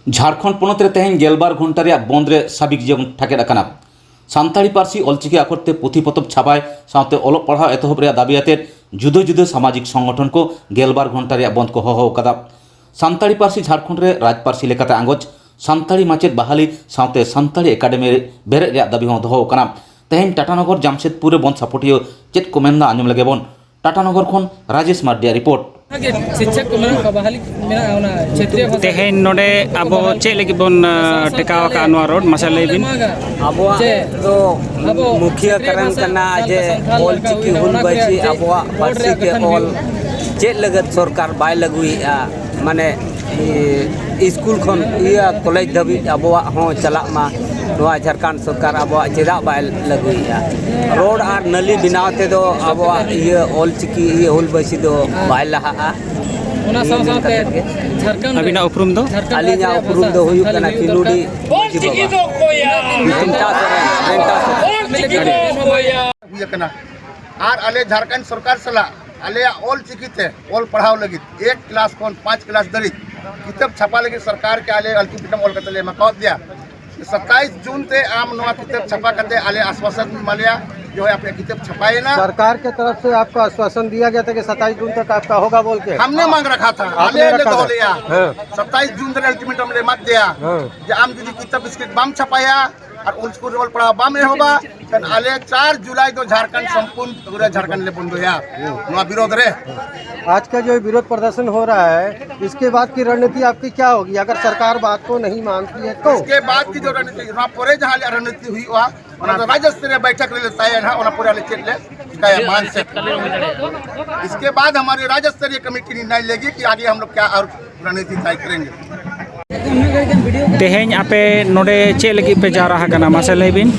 झारखंड पनत रे तेहें गेलबार घंटा रे बंद रे साबिक जीवन ठाकेद आकाना सानताड़ी पार्सी अलचिकी आखरते पुथी पतब छापाय साथते अलोक पढ़ाव एतहब रे दाबी आते जुदो जुदो सामाजिक संगठन को गेलबार घंटा रे बंद को हहो कदा सानताड़ी पार्सी झारखंड रे राज पार्सी लेकाते आंगोज सानताड़ी माचेद बहाली साथते सानताड़ी एकाडेमी बेरे रे दाबी हों दोहो काना तेहें टाटानगर जामशेदपुर रे बंद सपोर्टियो चेत को मेनदा आंजम लगे बन टाटानगर खन राजेश मार्डिया रिपोर्ट शिक्षक को मेना बहाली मेना ओना क्षेत्रीय भाषा तेहें नोडे अब चे लगी बन टेकाव का नवा रोड मसा लेबिन अब तो मुख्य कारण करना जे ऑल चिकी हुन बची अब पार्सी के ऑल चे लगत सरकार बाय लगुई माने स्कूल खन या कॉलेज धबी अब हो चला मा नवा झारखंड सरकार अब चेदा बाय लगुई रोड और नली बनाते दो अब ये ऑल चिकी ये हुल बची दो बाय लहा ओना साथे झारखंड अबिना उपरुम दो अलिया उपरुम दो हुयु कना किलुडी चिकी दो कोया हुई कना आर आले झारखंड सरकार सला आले ऑल चिकीते ऑल पढ़ाव लगी 1 क्लास कोन 5 क्लास दरी किताब छपा लगी सरकार के आले अल्टीमेटम ऑल कतले मकाव दिया 27 जून ते आम नवा किताब छपा करते आले आश्वासन मालिया जो है आपने किताब छपाए ना सरकार के तरफ से आपको आश्वासन दिया गया था कि 27 जून तक आपका होगा बोल के हमने मांग रखा था आले ले तो लिया 27 जून तक अल्टीमेटम ले मत दिया जे आम जुदी किताब इसके बम छपाया और उन स्कूल रोल पढ़ा बम में होगा कन आले 4 जुलाई तो झारखंड संपूर्ण पूरा झारखंड ले बंद होया नवा विरोध रे आज का जो विरोध प्रदर्शन हो रहा है इसके बाद की रणनीति आपकी क्या होगी अगर सरकार बात को नहीं मानती है तो इसके बाद की जो रणनीति वहां पूरे जहां रणनीति हुई वहां तो राज्य स्तरीय बैठक ले लेता है ना पूरा ले चेक ले का मान से इसके बाद हमारी राज्य स्तरीय कमेटी निर्णय लेगी कि आगे हम लोग क्या और रणनीति तय करेंगे तेहें आपे नोडे चे लगी पे जा रहा कना मसा लेबिन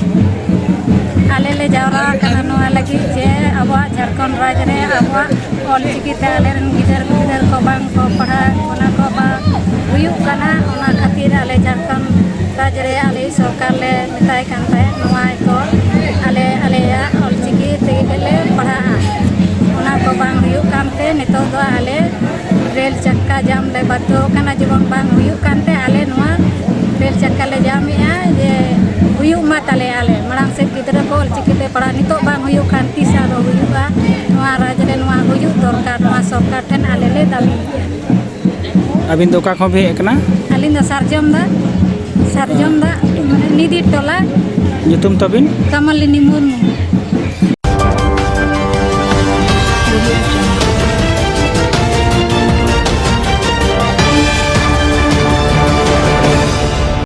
आले ले जावरा कना नोआ लगी जे अब झारखंड राज्य रे अब ऑल चिकी ते आले रन गिदर गिदर को बांग को पढ़ा ओना को बा हुयु कना ओना खातिर आले झारखंड राज्य रे आले सरकार ले मिताय कानते नोआ को आले आले ऑल चिकी ते ले पढ़ा ओना को बांग हुयु कानते नितो दो आले रेल चक्का जाम ले बातो कना जीवन बांग हुयु कानते आले नोआ रेल चक्का ले जामिया जे हुयु मा ताले आले मरांग से गिदरा को ऑल चिकी ते पढ़ा नितो बांग हुयु कान तीसा रो हुयुआ नोआ राज्य रे नोआ हुयु दरकार नोआ सरकार ठन आले ले दाबी अबिन दोका को भी एकना आलिन द सारजम दा निधि टोला nyutum tobin Kamalini Murmu